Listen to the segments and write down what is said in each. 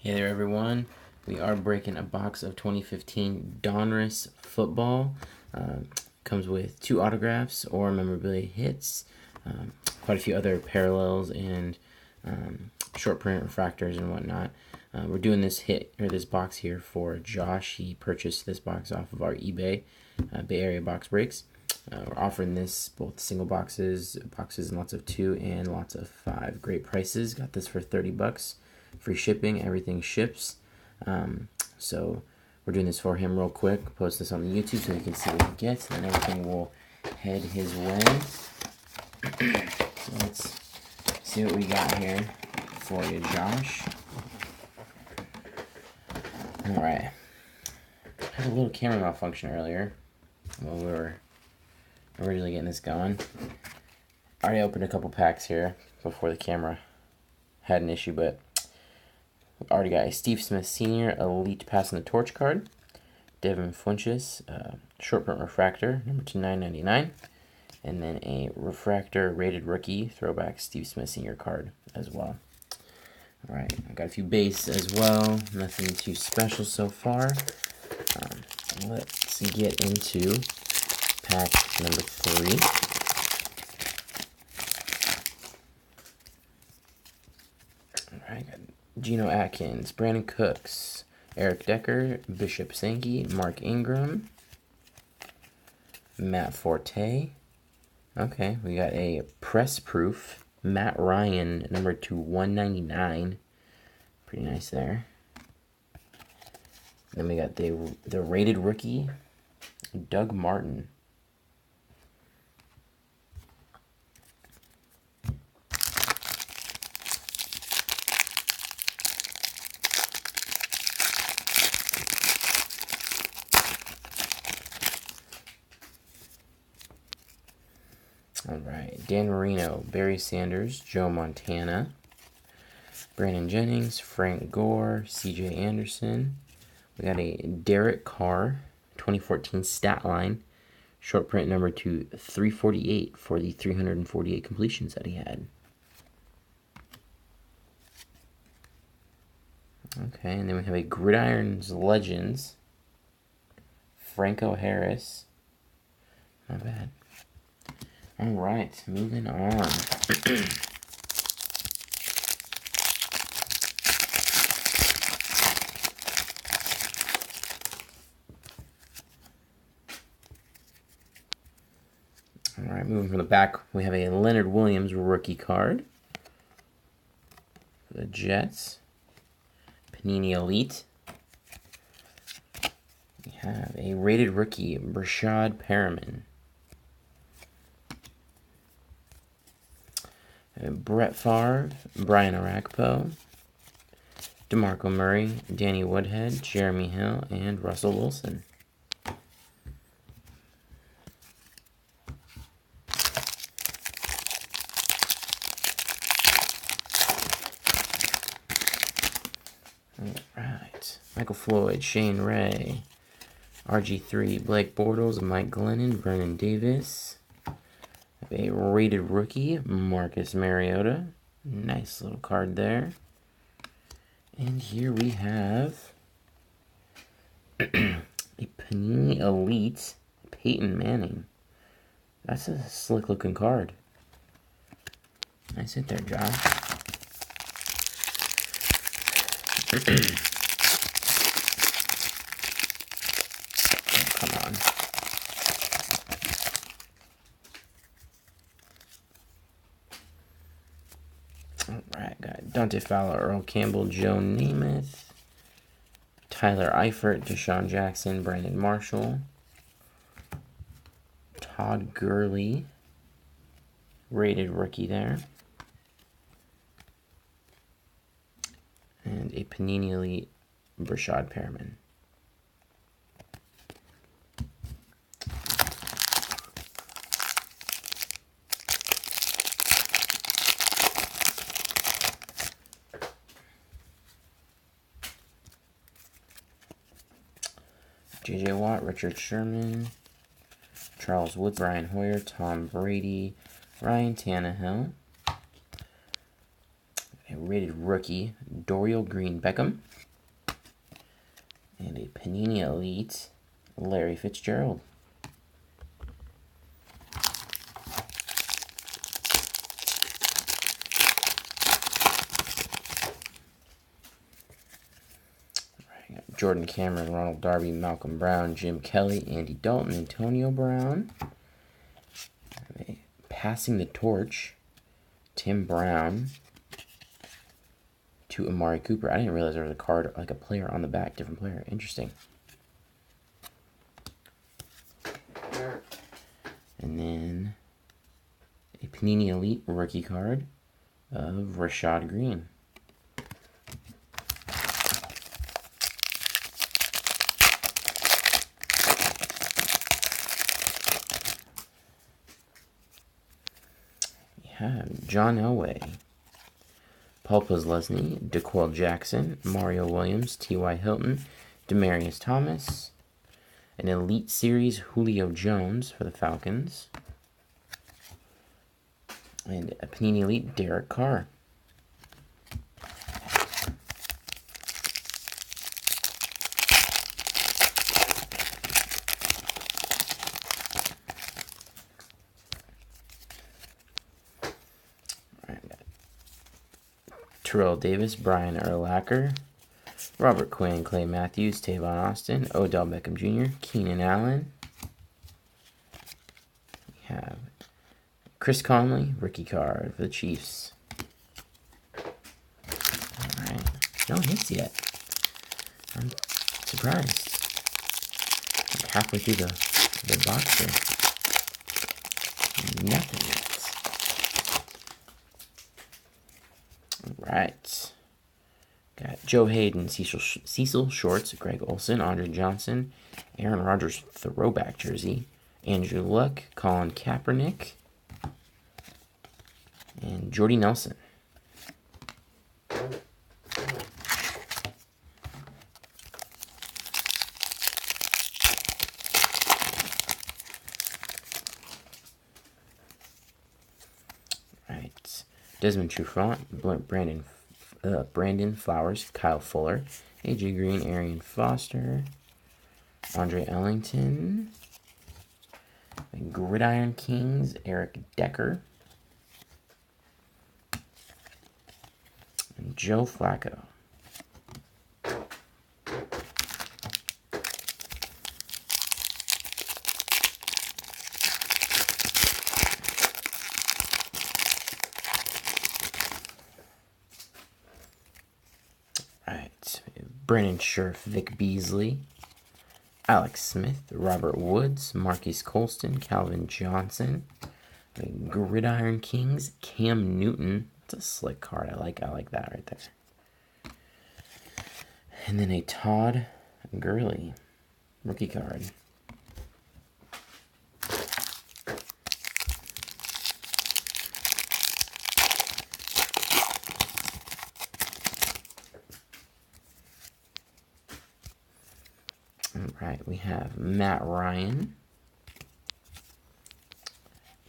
Hey there everyone, we are breaking a box of 2015 Donruss Football. Comes with 2 autographs or memorabilia hits, quite a few other parallels and short print refractors and whatnot. We're doing this box here for Josh. He purchased this box off of our eBay Bay Area Box Breaks. We're offering this both single boxes and lots of 2 and lots of 5. Great prices. Got this for $30. Free shipping, everything ships. So we're doing this for him real quick. Post this on the YouTube so he can see what he gets, and then everything will head his way. So let's see what we got here for you, Josh. Alright. Had a little camera malfunction earlier while we were originally getting this going. Already opened a couple packs here before the camera had an issue, but already got a Steve Smith Sr. Elite Passing the Torch card, Devin Funchess short print refractor, number 2/999, and then a refractor rated rookie throwback Steve Smith Sr. card as well. All right, I got a few base as well. Nothing too special so far. Let's get into pack number 3. All right, got Geno Atkins, Brandon Cooks, Eric Decker, Bishop Sankey, Mark Ingram, Matt Forte. Okay, we got a press proof Matt Ryan, number 2/199. Pretty nice there. Then we got the rated rookie Doug Martin. All right, Dan Marino, Barry Sanders, Joe Montana, Brandon Jennings, Frank Gore, C.J. Anderson. We got a Derek Carr, 2014 stat line, short print number 2/348 for the 348 completions that he had. Okay, and then we have a Gridiron's Legends, Franco Harris. Not bad. All right, moving on. All right, moving from the back, we have a Leonard Williams rookie card for the Jets. Panini Elite. We have a rated rookie, Brashad Perriman. Brett Favre, Brian Arakpo, DeMarco Murray, Danny Woodhead, Jeremy Hill, and Russell Wilson. All right. Michael Floyd, Shane Ray, RG3, Blake Bortles, Mike Glennon, Vernon Davis. A rated rookie, Marcus Mariota. Nice little card there. And here we have a Panini Elite, Peyton Manning. That's a slick looking card. Nice hit there, Josh. Oh, come on. Alright, got Dante Fowler, Earl Campbell, Joe Namath, Tyler Eifert, Deshaun Jackson, Brandon Marshall, Todd Gurley, rated rookie there, and a Panini Elite, Brashad Perriman. J.J. Watt, Richard Sherman, Charles Woods, Brian Hoyer, Tom Brady, Ryan Tannehill, a rated rookie, Dorial Green Beckham. And a Panini Elite, Larry Fitzgerald. Jordan Cameron, Ronald Darby, Malcolm Brown, Jim Kelly, Andy Dalton, Antonio Brown. Passing the torch, Tim Brown to Amari Cooper. I didn't realize there was a card, like a player on the back, different player. Interesting. And then a Panini Elite rookie card of Rashad Green. John Elway, Paul Posluszny, DeQuell Jackson, Mario Williams, T.Y. Hilton, Demaryius Thomas, an Elite Series Julio Jones for the Falcons, and a Panini Elite Derek Carr. Terrell Davis, Brian Urlacher, Robert Quinn, Clay Matthews, Tavon Austin, Odell Beckham Jr., Keenan Allen. We have Chris Conley, rookie card for the Chiefs. Alright, no hits yet. I'm surprised. I'm halfway through the box here. Nothing yet. Right. Got Joe Hayden, Cecil Shorts, Greg Olson, Andre Johnson, Aaron Rodgers throwback jersey, Andrew Luck, Colin Kaepernick, and Jordy Nelson. Right. Desmond Trufant, Brandon Flowers, Kyle Fuller, AJ Green, Arian Foster, Andre Ellington, Gridiron Kings, Eric Decker, and Joe Flacco. Brandon Scherf, Vic Beasley, Alex Smith, Robert Woods, Marquise Colston, Calvin Johnson, the Gridiron Kings, Cam Newton. It's a slick card. I like that right there. And then a Todd Gurley rookie card. Alright, we have Matt Ryan,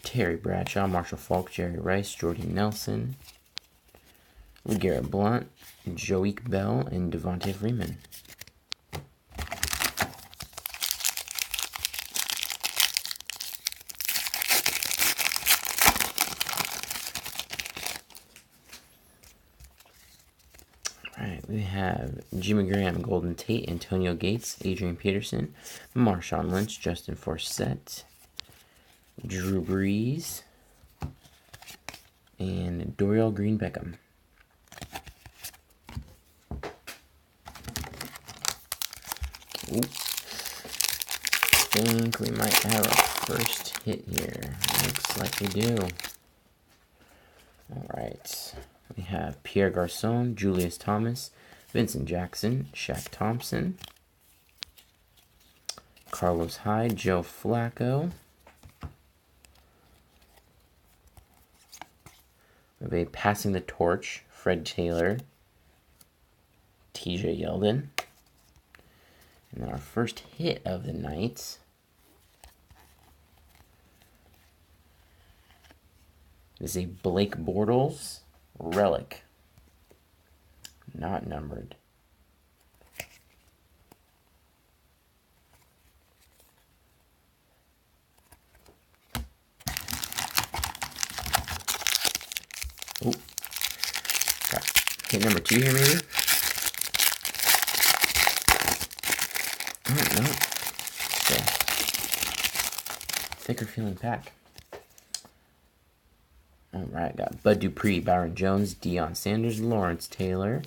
Terry Bradshaw, Marshall Faulk, Jerry Rice, Jordy Nelson, LeGarrette Blount, Joique Bell, and Devontae Freeman. Alright, we have Jimmy Graham, Golden Tate, Antonio Gates, Adrian Peterson, Marshawn Lynch, Justin Forsett, Drew Brees, and Dorial Green Beckham. Ooh. Think we might have our first hit here. Looks like we do. Alright. We have Pierre Garçon, Julius Thomas, Vincent Jackson, Shaq Thompson, Carlos Hyde, Joe Flacco. We have a Passing the Torch, Fred Taylor, TJ Yeldon. And then our first hit of the night is a Blake Bortles relic. not numbered. Oh, hit number 2 here, maybe? Oh, no. Okay. Thicker feeling pack. Alright, got Bud Dupree, Byron Jones, Deion Sanders, Lawrence Taylor,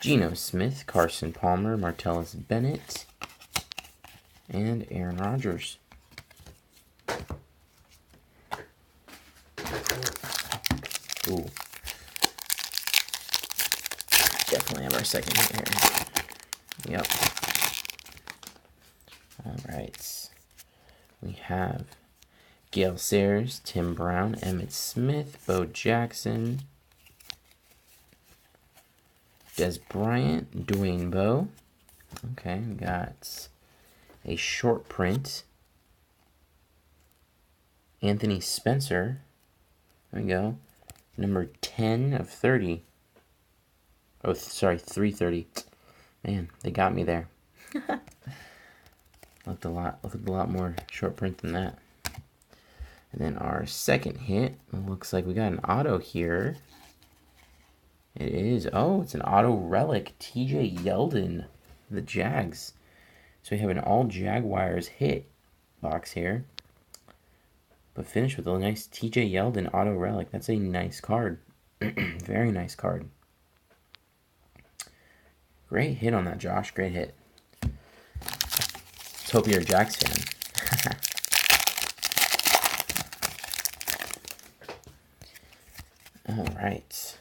Geno Smith, Carson Palmer, Martellus Bennett, and Aaron Rodgers. Ooh. Definitely have our second hit here. Yep. Alright. We have Gale Sayers, Tim Brown, Emmitt Smith, Bo Jackson, Des Bryant, Dwayne Bowe. Okay, we got a short print. Anthony Spencer. There we go. Number 10 of 30. Oh, sorry, 330. Man, they got me there. Looked a lot more short print than that. And then our second hit, looks like we got an auto here. It is, oh, it's an auto relic, TJ Yeldon, the Jags. So we have an all Jaguars hit box here. But finished with a nice TJ Yeldon auto relic. That's a nice card. Very nice card. Great hit on that, Josh. Great hit. Let's hope you're a Jags fan. All right.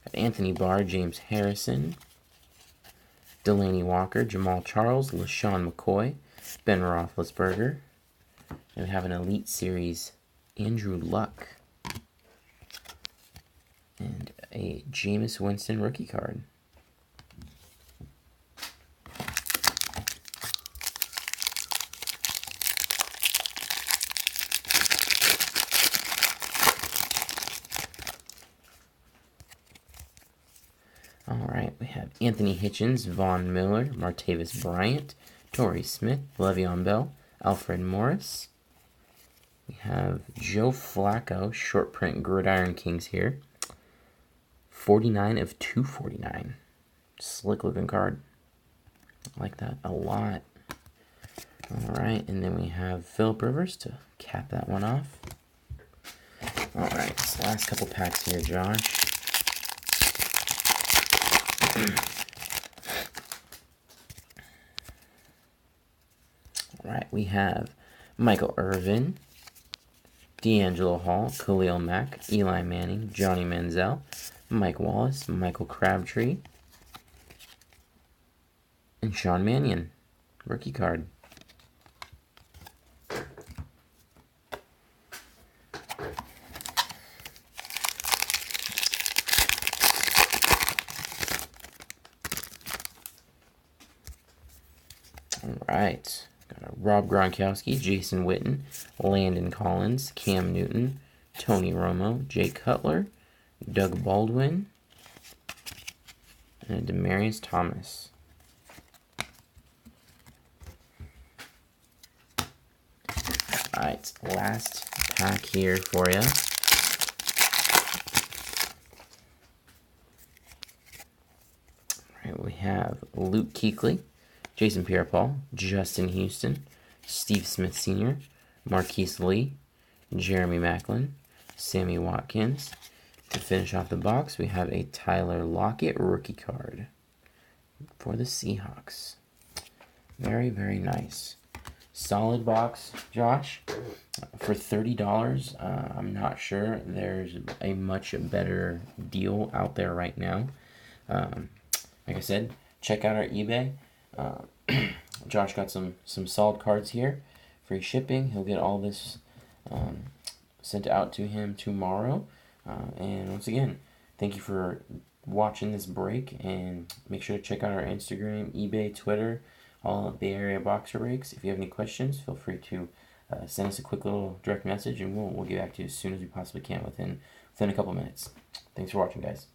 Got Anthony Barr, James Harrison, Delaney Walker, Jamal Charles, LaShawn McCoy, Ben Roethlisberger. And we have an Elite Series, Andrew Luck. And a Jameis Winston rookie card. Alright, we have Anthony Hitchens, Von Miller, Martavis Bryant, Torrey Smith, Le'Veon Bell, Alfred Morris. We have Joe Flacco, short print Gridiron Kings here. 49 of 249. Slick looking card. I like that a lot. Alright, and then we have Phillip Rivers to cap that one off. Alright, so last couple packs here, Josh. Alright, we have Michael Irvin, D'Angelo Hall, Khalil Mack, Eli Manning, Johnny Manziel, Mike Wallace, Michael Crabtree, and Sean Mannion, rookie card. Alright, got a Rob Gronkowski, Jason Witten, Landon Collins, Cam Newton, Tony Romo, Jake Cutler, Doug Baldwin, and a Demaryius Thomas. Alright, last pack here for you. Alright, we have Luke Kuechly, Jason Pierre-Paul, Justin Houston, Steve Smith Sr., Marquise Lee, Jeremy Maclin, Sammy Watkins. To finish off the box, we have a Tyler Lockett rookie card for the Seahawks. Very, very nice. Solid box, Josh. For $30, I'm not sure there's a much better deal out there right now. Like I said, check out our eBay. Josh got some solid cards here. Free shipping. He'll get all this sent out to him tomorrow. And once again, thank you for watching this break. And make sure to check out our Instagram, eBay, Twitter, all Bay Area Boxer Breaks. If you have any questions, feel free to send us a quick little direct message, and we'll get back to you as soon as we possibly can within a couple minutes. Thanks for watching, guys.